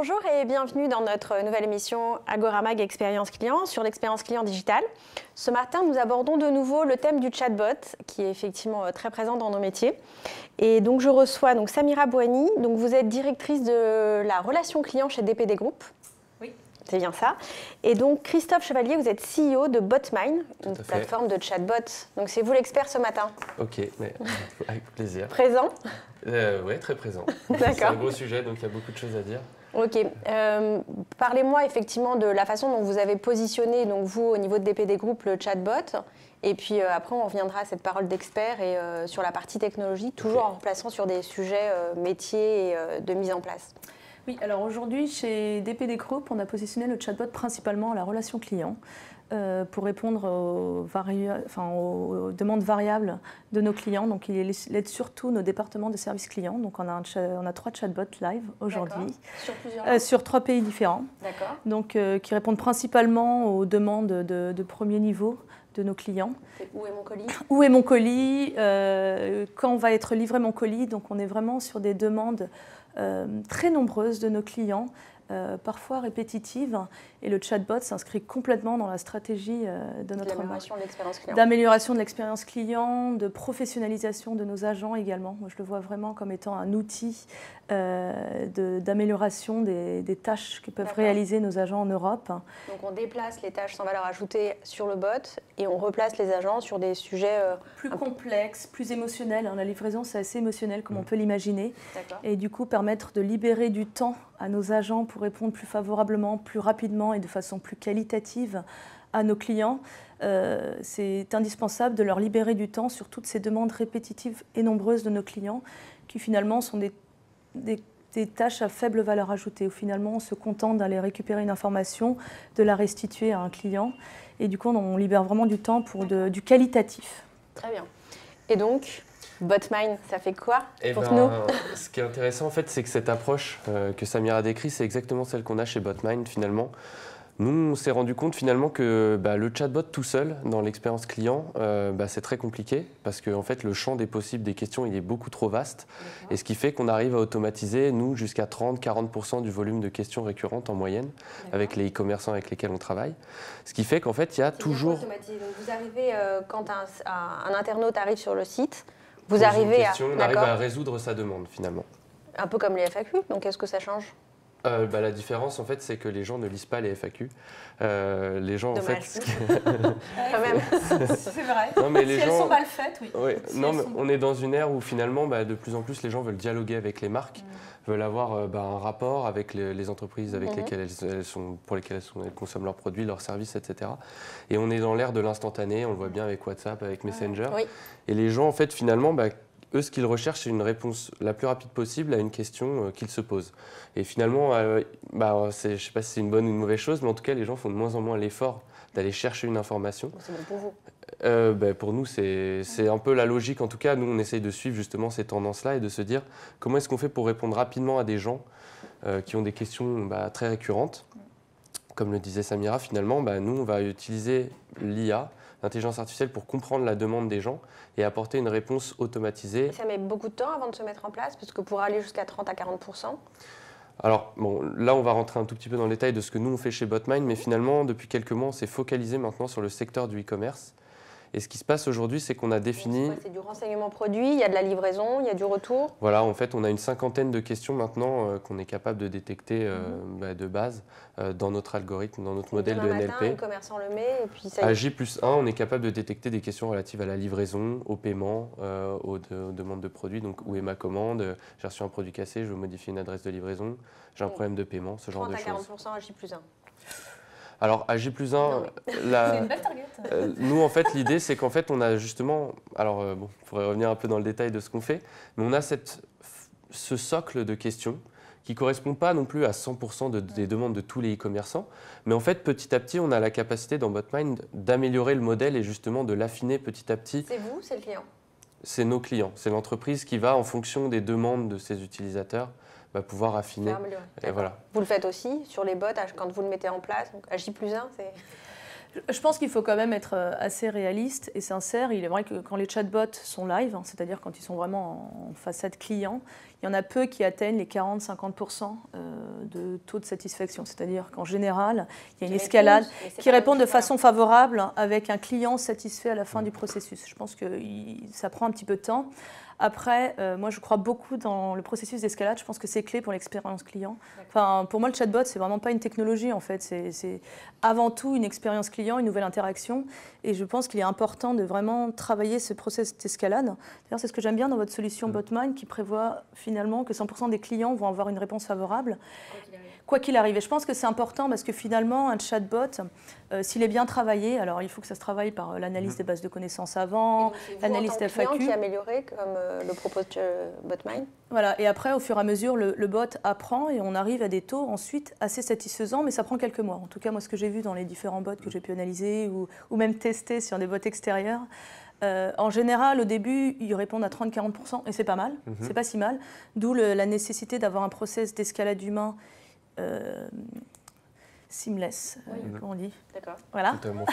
Bonjour et bienvenue dans notre nouvelle émission Agora-Mag Expérience Client sur l'expérience client digitale. Ce matin, nous abordons de nouveau le thème du chatbot qui est effectivement très présent dans nos métiers. Et donc je reçois donc Samira Bouhani, donc vous êtes directrice de la relation client chez DPD Group. Oui. C'est bien ça. Et donc Christophe Chevalier, vous êtes CEO de Botmine, une plateforme de chatbot. Donc c'est vous l'expert ce matin. Ok, mais avec plaisir. Présent. Oui, très présent. D'accord. C'est un gros sujet, donc il y a beaucoup de choses à dire. Ok. Parlez-moi effectivement de la façon dont vous avez positionné, donc vous, au niveau de DPD Group, le chatbot. Et puis après, on reviendra à cette parole d'expert et sur la partie technologie, toujours en replaçant sur des sujets métiers et de mise en place. Oui, alors aujourd'hui, chez DPD Group, on a positionné le chatbot principalement à la relation client pour répondre aux demandes variables de nos clients. Donc, il aide surtout nos départements de service client. Donc, on a 3 chatbots live aujourd'hui. Sur plusieurs sur 3 pays différents. D'accord. Donc, qui répondent principalement aux demandes de premier niveau de nos clients. Où est mon colis ? Où est mon colis ? Quand va être livré mon colis ? Donc, on est vraiment sur des demandes très nombreuses de nos clients, parfois répétitives, et le chatbot s'inscrit complètement dans la stratégie de notre L'amélioration de l'expérience client. D'amélioration de l'expérience client, de professionnalisation de nos agents également. Moi, je le vois vraiment comme étant un outil d'amélioration des tâches que peuvent réaliser nos agents en Europe. Donc on déplace les tâches sans valeur ajoutée sur le bot et on replace les agents sur des sujets plus complexes, plus émotionnels. La livraison, c'est assez émotionnel comme on peut l'imaginer. Et du coup, permettre de libérer du temps à nos agents pour répondre plus favorablement, plus rapidement et de façon plus qualitative à nos clients. C'est indispensable de leur libérer du temps sur toutes ces demandes répétitives et nombreuses de nos clients qui finalement sont des tâches à faible valeur ajoutée, où finalement on se contente d'aller récupérer une information, de la restituer à un client. Et du coup, on libère vraiment du temps pour du qualitatif. Très bien. Et donc, Botmine, ça fait quoi pour nous ? nous ? Ce qui est intéressant, en fait, c'est que cette approche que Samira a décrite, c'est exactement celle qu'on a chez Botmine, finalement. Nous, on s'est rendu compte finalement que le chatbot tout seul, dans l'expérience client, c'est très compliqué parce que en fait, le champ des possibles des questions il est beaucoup trop vaste. Et ce qui fait qu'on arrive à automatiser, nous, jusqu'à 30-40% du volume de questions récurrentes en moyenne avec les e-commerçants avec lesquels on travaille. Ce qui fait qu'en fait, il y a toujours… Donc vous arrivez, quand un internaute arrive sur le site, vous arrivez on arrive à résoudre sa demande finalement. Un peu comme les FAQ, donc est-ce que ça change ? La différence, en fait, c'est que les gens ne lisent pas les FAQ. Les gens, dommage. en fait… Quand même. C'est vrai. Non, mais les elles gens… sont mal faites, oui. Ouais. Non, mais on est dans une ère où finalement, de plus en plus, les gens veulent dialoguer avec les marques, veulent avoir un rapport avec les entreprises avec lesquelles pour lesquelles elles consomment leurs produits, leurs services, etc. Et on est dans l'ère de l'instantané, on le voit bien avec WhatsApp, avec Messenger. Oui. Et les gens, en fait, finalement… eux, ce qu'ils recherchent, c'est une réponse la plus rapide possible à une question qu'ils se posent. Et finalement, je ne sais pas si c'est une bonne ou une mauvaise chose, mais en tout cas, les gens font de moins en moins l'effort d'aller chercher une information. C'est bon pour vous. Pour nous, c'est un peu la logique. En tout cas, nous, on essaye de suivre justement ces tendances-là et de se dire comment est-ce qu'on fait pour répondre rapidement à des gens qui ont des questions très récurrentes. Comme le disait Samira, finalement, nous, on va utiliser l'IA, l'intelligence artificielle, pour comprendre la demande des gens et apporter une réponse automatisée. Et ça met beaucoup de temps avant de se mettre en place, parce que pour aller jusqu'à 30 à 40%. Alors, là, on va rentrer un tout petit peu dans le détail de ce que nous, on fait chez Botmine, mais finalement, depuis quelques mois, on s'est focalisé maintenant sur le secteur du e-commerce. Et ce qui se passe aujourd'hui, c'est qu'on a défini… C'est du renseignement produit, il y a de la livraison, il y a du retour. Voilà, en fait, on a une cinquantaine de questions maintenant qu'on est capable de détecter de base dans notre algorithme, dans notre modèle de NLP. Matin, le commerçant le met et puis ça… À J+1, on est capable de détecter des questions relatives à la livraison, au paiement, aux demandes de produits. Donc, où est ma commande ? J'ai reçu un produit cassé, je veux modifier une adresse de livraison. J'ai un problème de paiement, ce genre de choses. 30 à 40% à J+1. Alors, à J+1, c'est une belle target. Nous, en fait, l'idée, c'est qu'en fait, on a justement… Alors, il faudrait revenir un peu dans le détail de ce qu'on fait, mais on a ce socle de questions qui ne correspond pas non plus à 100% des demandes de tous les e-commerçants. Mais en fait, petit à petit, on a la capacité dans Botmine d'améliorer le modèle et justement de l'affiner petit à petit. C'est vous, c'est le client ? C'est nos clients. C'est l'entreprise qui va, en fonction des demandes de ses utilisateurs, pouvoir affiner. Et voilà. Vous le faites aussi sur les bots quand vous le mettez en place. Donc à J+1, c'est… Je pense qu'il faut quand même être assez réaliste et sincère. Il est vrai que quand les chatbots sont live, c'est-à-dire quand ils sont vraiment en façade client, il y en a peu qui atteignent les 40-50% de taux de satisfaction. C'est-à-dire qu'en général, il y a une escalade qui répond de façon favorable avec un client satisfait à la fin du processus. Je pense que ça prend un petit peu de temps. Après, moi, je crois beaucoup dans le processus d'escalade. Je pense que c'est clé pour l'expérience client. Enfin, pour moi, le chatbot, c'est vraiment pas une technologie, en fait. C'est avant tout une expérience client, une nouvelle interaction. Et je pense qu'il est important de vraiment travailler ce processus d'escalade. D'ailleurs, c'est ce que j'aime bien dans votre solution BotMind, qui prévoit finalement que 100% des clients vont avoir une réponse favorable. Quoi qu'il arrive. Et je pense que c'est important parce que finalement, un chatbot, s'il est bien travaillé, alors il faut que ça se travaille par l'analyse des bases de connaissances avant, l'analyse des FAQ. Qui est amélioré comme le propose BotMind. Voilà, et après, au fur et à mesure, le bot apprend et on arrive à des taux ensuite assez satisfaisants, mais ça prend quelques mois. En tout cas, moi, ce que j'ai vu dans les différents bots que j'ai pu analyser ou même tester sur des bots extérieurs, en général, au début, ils répondent à 30-40%, et c'est pas mal, c'est pas si mal. D'où la nécessité d'avoir un process d'escalade humain seamless, comment on dit. D'accord. Voilà. Totalement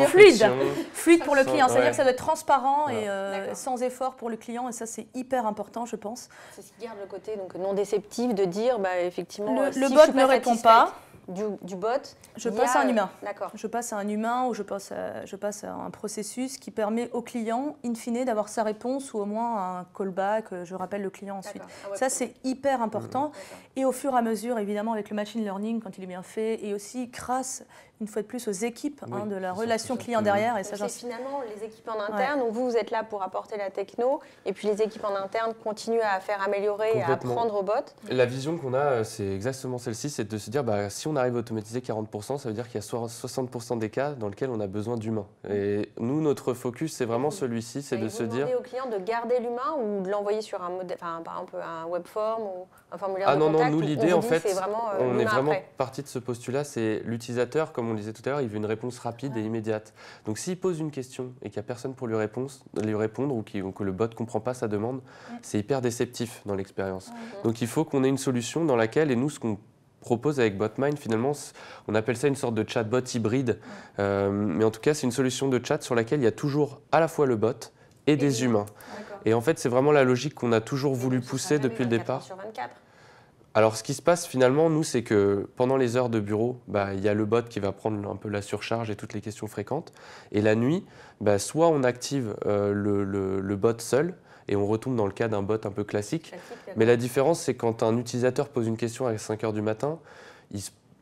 fluide. Fluide pour le client, c'est-à-dire que ça doit être transparent et sans effort pour le client, et ça c'est hyper important, je pense. C'est ce qui garde le côté donc, non déceptif de dire, effectivement, le bot ne répond pas. Du bot, je passe à un humain. D'accord. Je passe à un humain ou je passe à un processus qui permet au client, in fine, d'avoir sa réponse ou au moins un callback, je rappelle le client ensuite. Ça, c'est hyper important. Et au fur et à mesure, évidemment, avec le machine learning, quand il est bien fait, et aussi grâce, une fois de plus, aux équipes de la relation client derrière. Et ça, c'est finalement les équipes en interne, donc vous êtes là pour apporter la techno, et puis les équipes en interne continuent à faire améliorer et à apprendre au bot. La vision qu'on a, c'est exactement celle-ci, c'est de se dire, si on arrive à automatiser 40%, ça veut dire qu'il y a 60% des cas dans lesquels on a besoin d'humains. Et nous, notre focus, c'est vraiment celui-ci, c'est de se dire... Vous demandez au client de garder l'humain ou de l'envoyer sur un modèle, par exemple un webform ou un formulaire de contact? Non, nous, l'idée, en fait, on est vraiment après. parti de ce postulat, c'est l'utilisateur, comme on le disait tout à l'heure, il veut une réponse rapide et immédiate. Donc s'il pose une question et qu'il n'y a personne pour lui répondre ou que le bot ne comprend pas sa demande, c'est hyper déceptif dans l'expérience. Donc il faut qu'on ait une solution dans laquelle, et nous, ce qu'on propose avec BotMind, finalement, on appelle ça une sorte de chatbot hybride. Mais en tout cas, c'est une solution de chat sur laquelle il y a toujours à la fois le bot et des humains. Et en fait, c'est vraiment la logique qu'on a toujours voulu pousser depuis le départ. Sur 24. Alors, ce qui se passe finalement, nous, c'est que pendant les heures de bureau, il y a le bot qui va prendre un peu la surcharge et toutes les questions fréquentes. Et la nuit, soit on active le bot seul, et on retombe dans le cas d'un bot un peu classique. Mais la différence, c'est quand un utilisateur pose une question à 5 h du matin,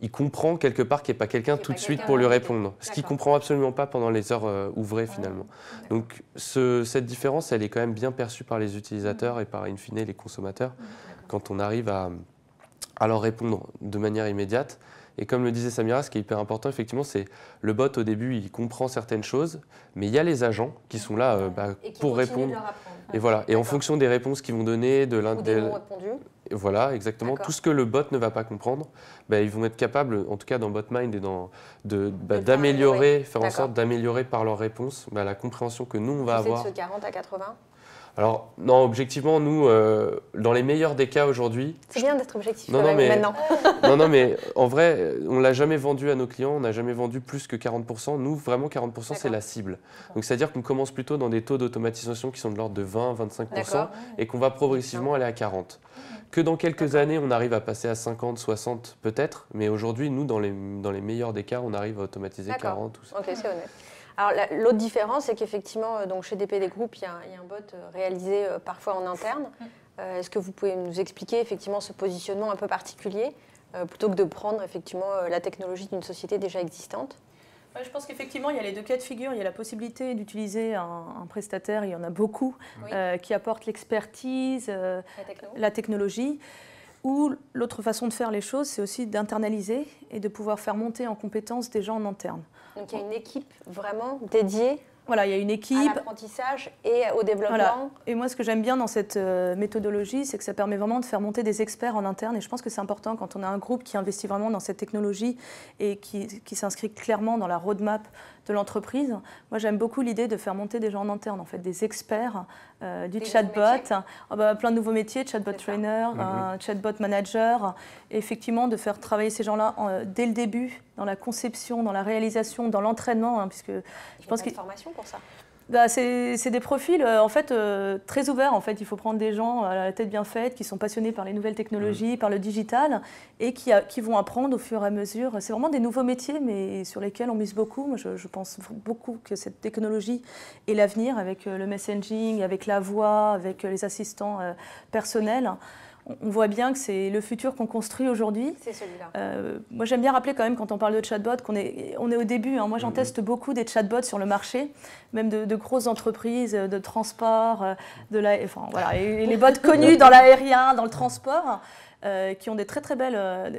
il comprend quelque part qu'il n'y a pas quelqu'un tout de suite pour lui répondre. Ce qu'il ne comprend absolument pas pendant les heures ouvrées finalement. Donc cette différence, elle est quand même bien perçue par les utilisateurs et par, in fine, les consommateurs quand on arrive à leur répondre de manière immédiate. Et comme le disait Samira, ce qui est hyper important, effectivement, c'est le bot, au début, il comprend certaines choses, mais il y a les agents qui sont là pour répondre. Et voilà. Et en fonction des réponses qu'ils vont donner, des mots répondus. Voilà, exactement. Tout ce que le bot ne va pas comprendre, ils vont être capables, en tout cas dans BotMind, d'améliorer, faire en sorte d'améliorer par leur réponse la compréhension que nous, on va avoir. C'est de ce 40 à 80 ? Alors, non, objectivement, nous, dans les meilleurs des cas aujourd'hui... C'est bien d'être objectif maintenant. Non, mais en vrai, on ne l'a jamais vendu à nos clients, on n'a jamais vendu plus que 40%. Nous, vraiment, 40%, c'est la cible. Donc, c'est-à-dire qu'on commence plutôt dans des taux d'automatisation qui sont de l'ordre de 20-25% et qu'on va progressivement aller à 40%. Que dans quelques années, on arrive à passer à 50, 60 peut-être, mais aujourd'hui, nous, dans les meilleurs des cas, on arrive à automatiser 40. Tout ça. Ok, c'est honnête. Alors, l'autre différence, c'est qu'effectivement, chez DPD Group, il y a un bot réalisé parfois en interne. Est-ce que vous pouvez nous expliquer effectivement ce positionnement un peu particulier, plutôt que de prendre effectivement la technologie d'une société déjà existante ? Je pense qu'effectivement, il y a les deux cas de figure. Il y a la possibilité d'utiliser un prestataire, il y en a beaucoup, qui apporte l'expertise, la technologie. Ou l'autre façon de faire les choses, c'est aussi d'internaliser et de pouvoir faire monter en compétences des gens en interne. Donc il y a une équipe vraiment dédiée Voilà, il y a une équipe. À l'apprentissage et au développement. Voilà. Et moi, ce que j'aime bien dans cette méthodologie, c'est que ça permet vraiment de faire monter des experts en interne. Et je pense que c'est important quand on a un groupe qui investit vraiment dans cette technologie et qui s'inscrit clairement dans la roadmap de l'entreprise. Moi, j'aime beaucoup l'idée de faire monter des gens en interne, en fait, des experts du chatbot. Plein de nouveaux métiers, chatbot trainer, chatbot manager. Et effectivement, de faire travailler ces gens-là dès le début, dans la conception, dans la réalisation, dans l'entraînement, puisque je pense qu'il y a une formation pour ça. C'est des profils en fait, très ouverts. En fait. Il faut prendre des gens à la tête bien faite, qui sont passionnés par les nouvelles technologies, par le digital, et qui vont apprendre au fur et à mesure. C'est vraiment des nouveaux métiers, mais sur lesquels on mise beaucoup. Moi, je pense beaucoup que cette technologie est l'avenir, avec le messaging, avec la voix, avec les assistants personnels. On voit bien que c'est le futur qu'on construit aujourd'hui. C'est celui-là. Moi, j'aime bien rappeler quand même, quand on parle de chatbot, on est au début. Moi, j'en teste beaucoup des chatbots sur le marché, même de grosses entreprises de transport, et les bots connus dans l'aérien, dans le transport, qui ont des très belles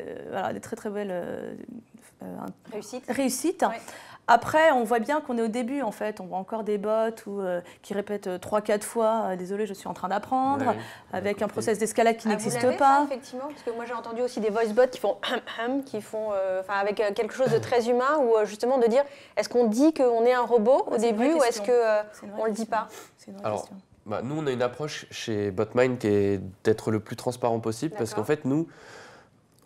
réussites. Ouais. Après, on voit bien qu'on est au début, en fait. On voit encore des bots qui répètent 3-4 fois « Désolé, je suis en train d'apprendre », avec un process d'escalade qui n'existe pas. Ça, effectivement, parce que moi, j'ai entendu aussi des voice bots qui font qui font avec quelque chose de très humain, ou justement de dire « Est-ce qu'on dit qu'on est un robot au début ou est-ce qu'on ne le dit pas ?» C'est une vraie question. Nous, on a une approche chez BotMind qui est d'être le plus transparent possible, parce qu'en fait, nous,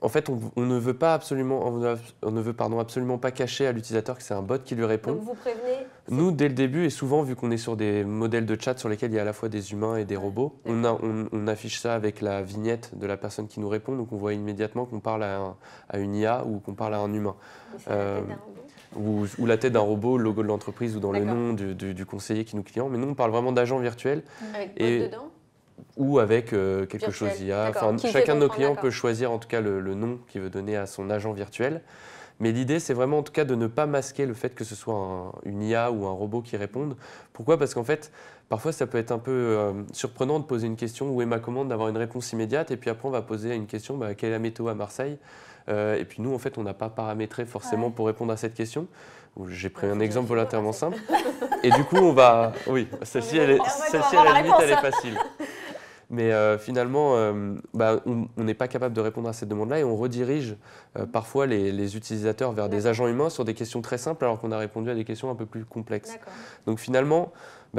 on ne veut absolument pas cacher à l'utilisateur que c'est un bot qui lui répond. Donc vous prévenez. Nous, dès le début, et souvent, vu qu'on est sur des modèles de chat sur lesquels il y a à la fois des humains et des robots, on affiche ça avec la vignette de la personne qui nous répond, donc on voit immédiatement qu'on parle à une IA ou qu'on parle à un humain. Ou la tête d'un robot, le logo de l'entreprise ou dans le nom du conseiller qui nous client. Mais nous, on parle vraiment d'agents virtuels. Avec bot dedans ? Ou avec quelque chose IA. Chacun de nos clients peut choisir en tout cas le nom qu'il veut donner à son agent virtuel. Mais l'idée, c'est vraiment en tout cas de ne pas masquer le fait que ce soit une IA ou un robot qui réponde. Pourquoi ? Parce qu'en fait, parfois, ça peut être un peu surprenant de poser une question, où est ma commande, d'avoir une réponse immédiate, et puis après, on va poser une question, quelle est la météo à Marseille ? Et puis nous, en fait, on n'a pas paramétré forcément pour répondre à cette question. J'ai pris un exemple volontairement simple. Et du coup, on va... Oui, celle-ci, à la limite, elle est facile. Mais finalement, on n'est pas capable de répondre à cette demande-là et on redirige parfois les utilisateurs vers des agents humains sur des questions très simples alors qu'on a répondu à des questions un peu plus complexes. Donc finalement,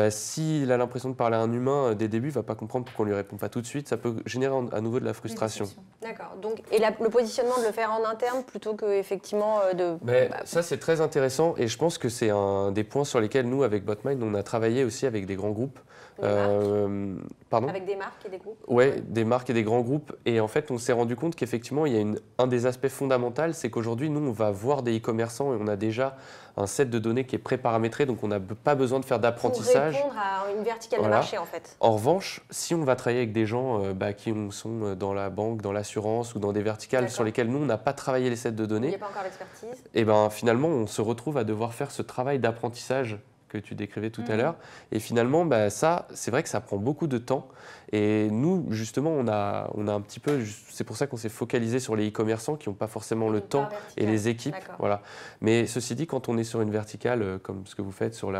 s'il a l'impression de parler à un humain dès le début, il ne va pas comprendre pourquoi on ne lui répond pas tout de suite. Ça peut générer à nouveau de la frustration. D'accord. Et le positionnement de le faire en interne plutôt qu'effectivement de... Ça, c'est très intéressant et je pense que c'est un des points sur lesquels nous, avec BotMind, on a travaillé aussi avec des grands groupes. Avec des marques et des groupes. Oui, des marques et des grands groupes. Et en fait, on s'est rendu compte qu'effectivement, il y a un des aspects fondamentaux, c'est qu'aujourd'hui, nous, on va voir des e-commerçants et on a déjà un set de données qui est pré-paramétré, donc on n'a pas besoin de faire d'apprentissage. Pour répondre à une verticale de marché, en fait. En revanche, si on va travailler avec des gens qui sont dans la banque, dans l'assurance ou dans des verticales sur lesquelles nous, on n'a pas travaillé les sets de données, il n'y a pas encore l'expertise. Et finalement, on se retrouve à devoir faire ce travail d'apprentissage que tu décrivais tout à l'heure. Et finalement, ça, c'est vrai que ça prend beaucoup de temps. Et nous, justement, on a un petit peu... C'est pour ça qu'on s'est focalisé sur les e-commerçants qui n'ont pas forcément le temps et les équipes. Voilà. Mais ceci dit, quand on est sur une verticale, comme ce que vous faites sur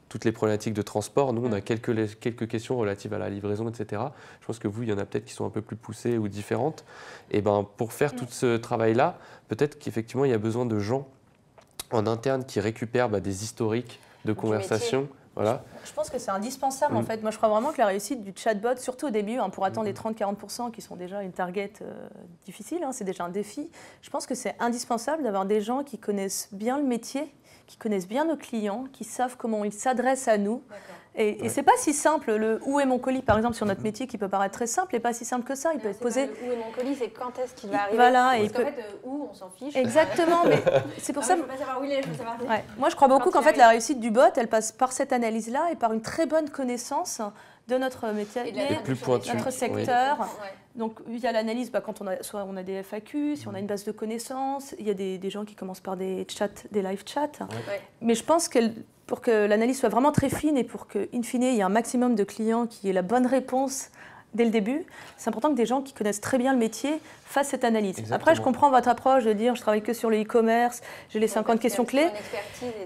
toutes les problématiques de transport, nous, on a quelques questions relatives à la livraison, etc. Je pense que vous, il y en a peut-être qui sont un peu plus poussées ou différentes. Et pour faire tout ce travail-là, peut-être qu'effectivement, il y a besoin de gens en interne qui récupèrent des historiques de conversation. Voilà. Je pense que c'est indispensable en fait. Moi je crois vraiment que la réussite du chatbot, surtout au début, pour atteindre les 30-40% qui sont déjà une target difficile, c'est déjà un défi, je pense que c'est indispensable d'avoir des gens qui connaissent bien le métier, qui connaissent bien nos clients, qui savent comment ils s'adressent à nous. Et c'est pas si simple, le « où est mon colis » par exemple sur notre métier qui peut paraître très simple, n'est pas si simple que ça. Il peut être posé... « Où est mon colis » c'est quand est-ce qu'il va arriver. Voilà, parce qu'en fait, où on s'en fiche. Exactement, mais c'est pour ça... Je ne veux pas savoir où il est, je veux savoir... Moi je crois beaucoup qu'en fait la réussite du bot, elle passe par cette analyse-là et par une très bonne connaissance de notre métier, de notre secteur. Donc il y a l'analyse, quand soit on a des FAQ, si on a une base de connaissances, il y a des gens qui commencent par des live chats. Mais je pense que pour que l'analyse soit vraiment très fine et pour qu'in fine, il y ait un maximum de clients qui aient la bonne réponse dès le début, c'est important que des gens qui connaissent très bien le métier fassent cette analyse. Exactement. Après, je comprends votre approche de dire je travaille que sur le e-commerce, j'ai les 50 questions clés.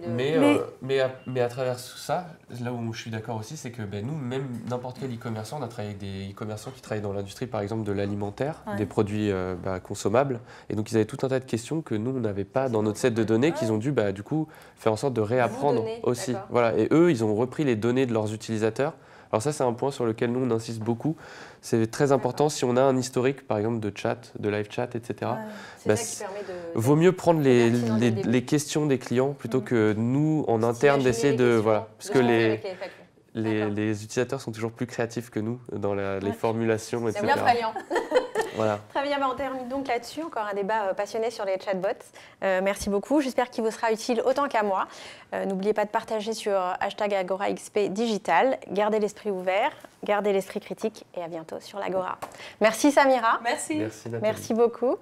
Mais à travers tout ça, là où je suis d'accord aussi, c'est que nous, même n'importe quel e-commerçant, on a travaillé avec des e-commerçants qui travaillent dans l'industrie, par exemple, de l'alimentaire, des produits consommables. Et donc, ils avaient tout un tas de questions que nous, on n'avait pas dans notre set de données, qu'ils ont dû, du coup, faire en sorte de réapprendre aussi. Voilà. Et eux, ils ont repris les données de leurs utilisateurs. Alors ça, c'est un point sur lequel nous, on insiste beaucoup. C'est très important, si on a un historique, par exemple, de chat, de live chat, etc., vaut mieux prendre les questions des clients plutôt que nous, en interne, d'essayer de... Voilà, parce que les utilisateurs sont toujours plus créatifs que nous dans les formulations, etc. C'est bien prégnant. Voilà. Très bien, on termine donc là-dessus. Encore un débat passionné sur les chatbots. Merci beaucoup. J'espère qu'il vous sera utile autant qu'à moi. N'oubliez pas de partager sur #AgoraXP Digital. Gardez l'esprit ouvert, gardez l'esprit critique et à bientôt sur l'Agora. Merci Samira. Merci. Merci Nathalie. Merci beaucoup.